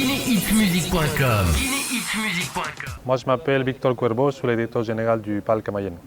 guinéhitsmusic.com. Moi, je m'appelle Victor Cuervo, je suis l'éditeur général du Palc Mayenne.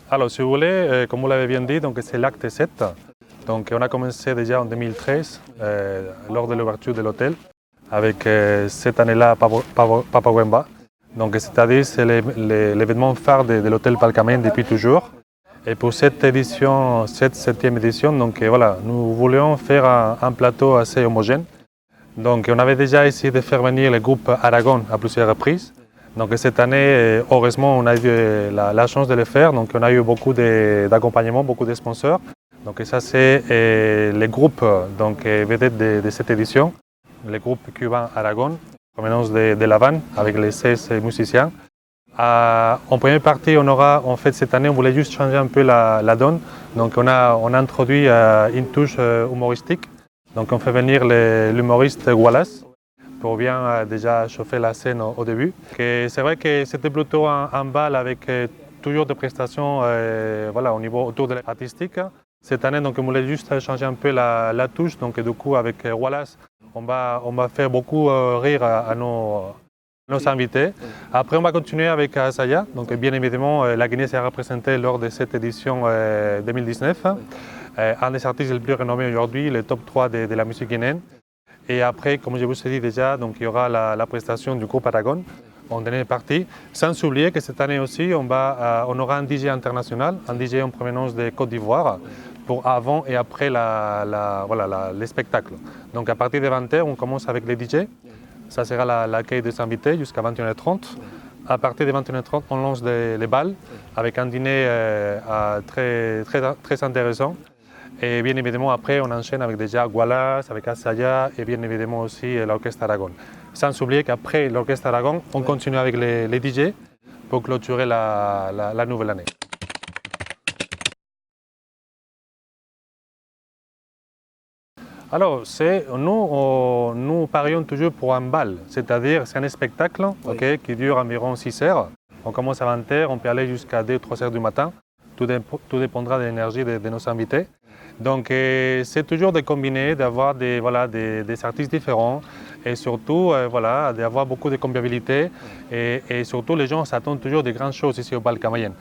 Alors, si vous voulez, comme vous l'avez bien dit, c'est l'acte 7. Donc, on a commencé déjà en 2013, lors de l'ouverture de l'hôtel, avec cette année-là Papa Wemba. Donc, c'est-à-dire, c'est l'événement phare de l'hôtel Palc Mayenne depuis toujours. Et pour cette édition, cette 7e édition, voilà, nous voulions faire un plateau assez homogène. Donc, on avait déjà essayé de faire venir le groupe Aragon à plusieurs reprises. Donc, cette année, heureusement, on a eu la chance de le faire. Donc, on a eu beaucoup d'accompagnement, beaucoup de sponsors. Donc, ça, c'est les groupes vedettes de cette édition. Le groupe cubain Aragon, en provenance de La Havane, avec les 16 musiciens. En première partie, en fait, cette année, on voulait juste changer un peu la donne. Donc, on a introduit une touche humoristique. Donc, on fait venir l'humoriste Wallace pour bien déjà chauffer la scène au début. C'est vrai que c'était plutôt un bal avec toujours des prestations voilà, au niveau autour de l'artistique. Cette année, on voulait juste changer un peu la touche. Donc, du coup, avec Wallace, on va faire beaucoup rire à nos invités. Après, on va continuer avec Asaya. Donc, bien évidemment, la Guinée s'est représentée lors de cette édition 2019. Un des artistes les plus renommés aujourd'hui, le top 3 de la musique guinéenne. Et après, comme je vous ai dit déjà, il y aura la prestation du groupe Aragon en dernière partie. Sans oublier que cette année aussi, on aura un DJ international, un DJ en provenance de Côte d'Ivoire, pour avant et après les spectacles. Donc, à partir de 20h, on commence avec les DJ. Ça sera l'accueil des invités jusqu'à 21h30. À partir de 21h30, on lance les balles avec un dîner très intéressant. Et bien évidemment, après, on enchaîne avec déjà Wallace, avec Asaya et bien évidemment aussi l'orchestre Aragon. Sans oublier qu'après l'orchestre Aragon, on continue avec les DJ pour clôturer la nouvelle année. Alors, nous parions toujours pour un bal, c'est-à-dire c'est un spectacle qui dure environ 6 heures. On commence à 20h, on peut aller jusqu'à 2-3 heures du matin. Tout dépendra de l'énergie de nos invités. Donc, c'est toujours de combiner, d'avoir des artistes différents et surtout d'avoir beaucoup de convivialité. Et surtout, les gens s'attendent toujours des grandes choses ici au Palc Mayenne.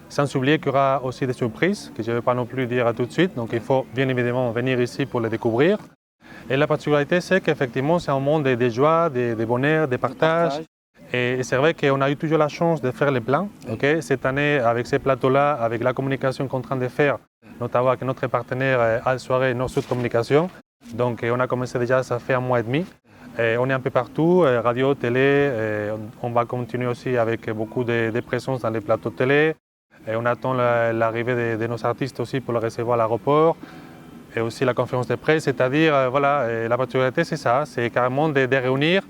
Sans oublier qu'il y aura aussi des surprises que je ne vais pas non plus dire tout de suite. Donc, il faut bien évidemment venir ici pour les découvrir. Et la particularité, c'est qu'effectivement, c'est un monde de joie, de bonheur, de partage. Et c'est vrai qu'on a eu toujours la chance de faire les plans. Cette année, avec ces plateaux-là, avec la communication qu'on est en train de faire, notamment avec notre partenaire Al Soirée Nord-Sud Communication. Donc, on a commencé déjà, ça fait 1 mois et demi. On est un peu partout, radio, télé. On va continuer aussi avec beaucoup de présence dans les plateaux de télé. Et on attend l'arrivée de nos artistes aussi pour le recevoir à l'aéroport. Et aussi la conférence de presse, c'est-à-dire, la particularité, c'est ça, c'est carrément de réunir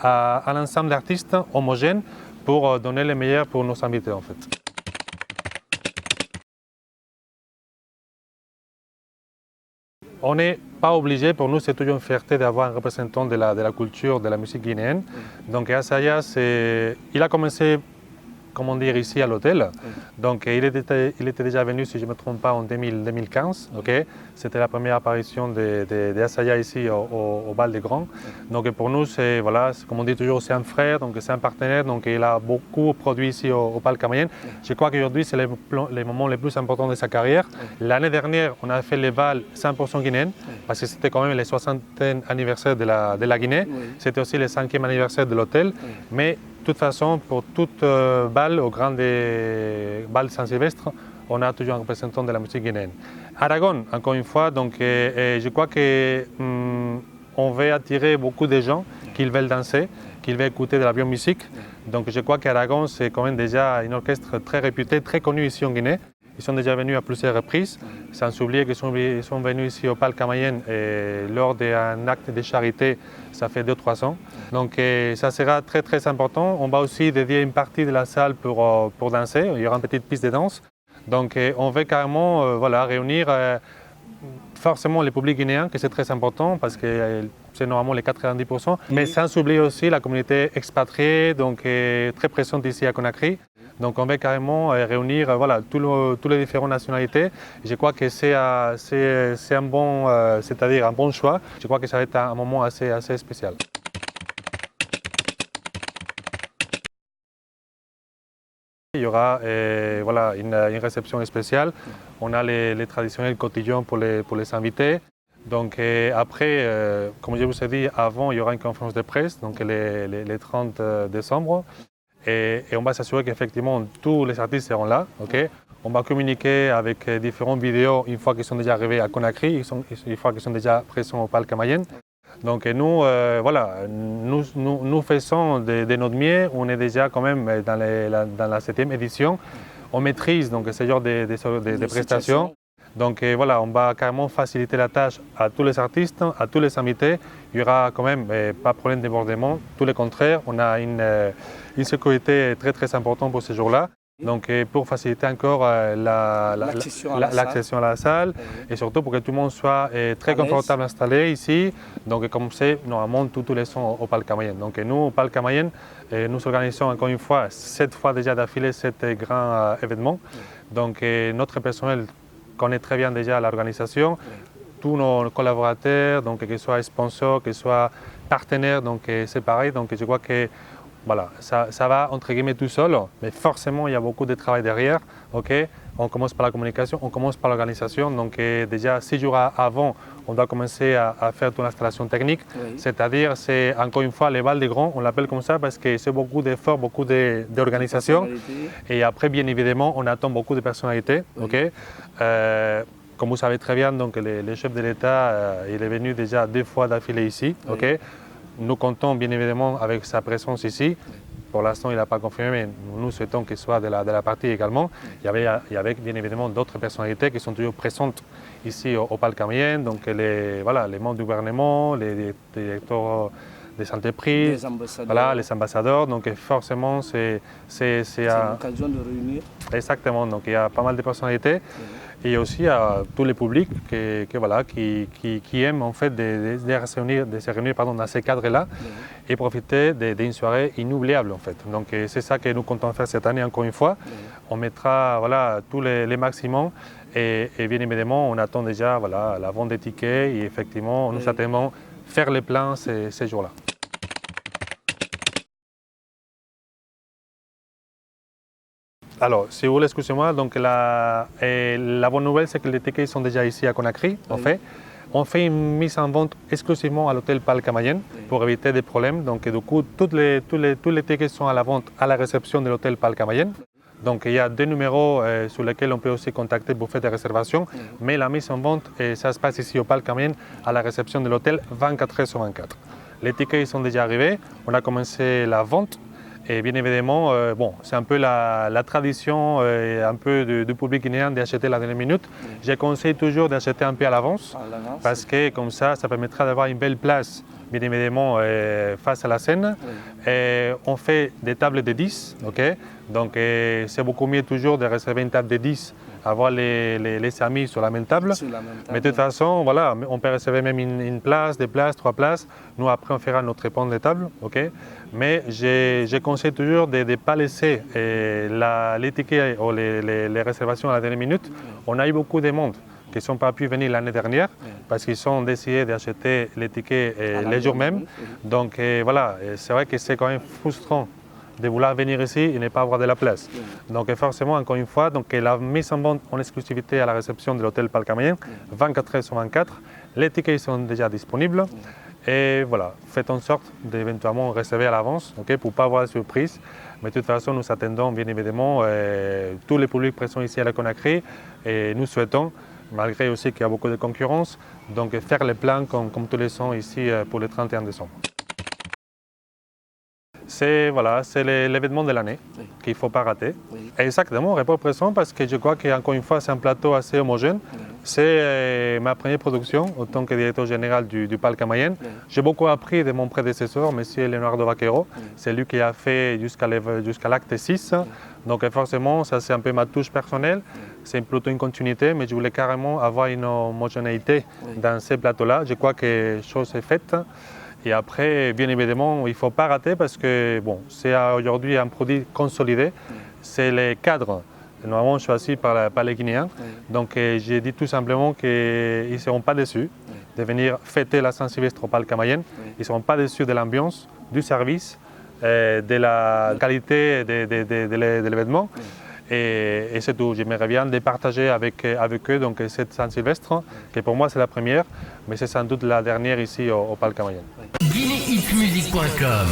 un ensemble d'artistes homogènes pour donner le meilleur pour nos invités, en fait. On n'est pas obligé, pour nous c'est toujours une fierté d'avoir un représentant de la culture, de la musique guinéenne. Donc Asaya, il a commencé, comment dire, ici à l'hôtel. Donc il était déjà venu, si je ne me trompe pas, en 2015. C'était la première apparition de Asaya ici au Bal des Grands. Donc pour nous, comme on dit toujours, c'est un frère, donc c'est un partenaire. Donc il a beaucoup produit ici au Palc Mayenne. Je crois qu'aujourd'hui, c'est les moments les plus importants de sa carrière. L'année dernière, on a fait les bals 100% guinéennes, parce que c'était quand même le 60e anniversaire de la Guinée. C'était aussi le 5e anniversaire de l'hôtel. Mais de toute façon, pour toute bal, au grand bal Saint-Sylvestre, on a toujours un représentant de la musique guinéenne. Aragon, encore une fois, donc, je crois qu'on veut attirer beaucoup de gens qui veulent danser, qui veulent écouter de la bonne musique. Donc je crois qu'Aragon, c'est quand même déjà un orchestre très réputé, très connu ici en Guinée. Ils sont déjà venus à plusieurs reprises, sans oublier qu'ils sont venus ici au Palc Mayenne lors d'un acte de charité, ça fait 2-3 ans. Donc ça sera très très important. On va aussi dédier une partie de la salle pour danser, il y aura une petite piste de danse. Donc on veut carrément réunir forcément le public guinéen, que c'est très important parce que c'est normalement les 90%, mais sans oublier aussi la communauté expatriée, donc très présente ici à Conakry. Donc on va carrément réunir voilà, toutes les différentes nationalités. Je crois que c'est un bon, c'est-à-dire un bon choix. Je crois que ça va être un moment assez spécial. Il y aura voilà, une réception spéciale. On a les traditionnels cotillons pour les invités. Donc après, comme je vous ai dit, avant il y aura une conférence de presse, donc les 30 décembre. Et on va s'assurer qu'effectivement tous les artistes seront là. Okay. On va communiquer avec différentes vidéos une fois qu'ils sont déjà arrivés à Conakry, une fois qu'ils sont déjà présents au Palc Mayenne. Donc nous, voilà, nous faisons de notre mieux. On est déjà quand même dans la 7e édition. On maîtrise donc ce genre de prestations. Donc voilà, on va carrément faciliter la tâche à tous les artistes, à tous les invités. Il n'y aura quand même pas de problème de débordement. Tout le contraire, on a une sécurité très importante pour ce jour-là. Donc pour faciliter encore l'accession à la salle et surtout pour que tout le monde soit très confortable installé ici. Donc comme c'est normalement tous les sons au Palc Mayenne. Donc nous au Palc Mayenne, nous organisons encore une fois 7 fois déjà d'affilée cet grand événement. Donc notre personnel connaît très bien déjà l'organisation. Tous nos collaborateurs, donc qu'ils soient sponsors, qu'ils soient partenaires, donc c'est pareil. Donc je crois que voilà, ça va entre guillemets tout seul, mais forcément il y a beaucoup de travail derrière. Okay, on commence par la communication, on commence par l'organisation. Donc déjà 6 jours avant, on doit commencer à faire toute l'installation technique. Oui. C'est-à-dire, c'est encore une fois les balles des grands, on l'appelle comme ça parce que c'est beaucoup d'efforts, beaucoup d'organisation. Et après, bien évidemment, on attend beaucoup de personnalités. Oui. Okay. Comme vous savez très bien, donc, le chef de l'État il est venu déjà 2 fois d'affilée ici. Oui. Okay. Nous comptons bien évidemment avec sa présence ici. Pour l'instant, il n'a pas confirmé, mais nous souhaitons qu'il soit de la partie également. Il y avait bien évidemment d'autres personnalités qui sont toujours présentes ici au Palc Mayenne, donc les membres du gouvernement, les directeurs des entreprises, les ambassadeurs. Donc forcément, c'est l'occasion de réunir. Exactement, donc il y a pas mal de personnalités. Et aussi à tous les publics qui aiment en fait de se réunir dans ces cadres-là et profiter d'une soirée inoubliable en fait. Donc c'est ça que nous comptons faire cette année encore une fois. On mettra voilà, tous les maximums et bien évidemment on attend déjà voilà, la vente des tickets et effectivement nous attendons faire les plans ces jours-là. Alors, si vous voulez, excusez-moi, donc la bonne nouvelle, c'est que les tickets sont déjà ici à Conakry, en fait. On fait une mise en vente exclusivement à l'hôtel Palc Mayenne pour éviter des problèmes. Donc, du coup, tous les tickets sont à la vente à la réception de l'hôtel Palc Mayenne. Donc, il y a 2 numéros sur lesquels on peut aussi contacter pour faire des réservations. Mais la mise en vente, ça se passe ici au Palc Mayenne à la réception de l'hôtel 24 heures sur 24. Les tickets sont déjà arrivés. On a commencé la vente. Et bien évidemment, c'est un peu la tradition un peu du public guinéen d'acheter la dernière minute. Je conseille toujours d'acheter un peu à l'avance parce que comme ça permettra d'avoir une belle place, bien évidemment, face à la scène. Et on fait des tables de 10, okay? Donc c'est beaucoup mieux toujours de réserver une table de 10, avoir les amis sur la même table. Mais de toute façon, voilà, on peut réserver même une place, 2 places, 3 places. Nous, après, on fera notre réponse de table. Okay? Mais je conseille toujours de ne pas laisser les tickets ou les réservations à la dernière minute. On a eu beaucoup de monde qui ne sont pas pu venir l'année dernière parce qu'ils ont décidé d'acheter les tickets les jours même. Donc voilà, c'est vrai que c'est quand même frustrant de vouloir venir ici et ne pas avoir de la place. Donc forcément, encore une fois, donc, la mise en vente en exclusivité à la réception de l'hôtel Palc Mayenne, 24 heures sur 24. Les tickets sont déjà disponibles. Et voilà, faites en sorte d'éventuellement réserver à l'avance, okay, pour ne pas avoir de surprise. Mais de toute façon, nous attendons bien évidemment tous les publics présents ici à la Conakry et nous souhaitons, malgré aussi qu'il y a beaucoup de concurrence, donc faire les plans comme tous les ans ici pour le 31 décembre. C'est l'événement de l'année qu'il ne faut pas rater. Exactement, Report Présent, parce que je crois qu'encore une fois, c'est un plateau assez homogène. C'est ma première production en tant que directeur général du Palc Mayenne. J'ai beaucoup appris de mon prédécesseur, M. Leonardo Vaquero. C'est lui qui a fait jusqu'à l'acte 6. Donc forcément, ça c'est un peu ma touche personnelle. C'est plutôt une continuité, mais je voulais carrément avoir une homogénéité dans ces plateaux-là. Je crois que chose est faite. Et après, bien évidemment, il ne faut pas rater parce que bon, c'est aujourd'hui un produit consolidé. C'est les cadres normalement choisis par les Guinéens. Donc j'ai dit tout simplement qu'ils ne seront pas déçus de venir fêter la Saint-Sylvestre au Parc Camayen. Ils ne seront pas déçus de l'ambiance, du service, de la qualité de l'événement. Et c'est tout. J'aimerais bien de partager avec eux donc, cette Saint-Sylvestre, qui pour moi c'est la première, mais c'est sans doute la dernière ici au Parc Camayen. guinéhitsmusic.com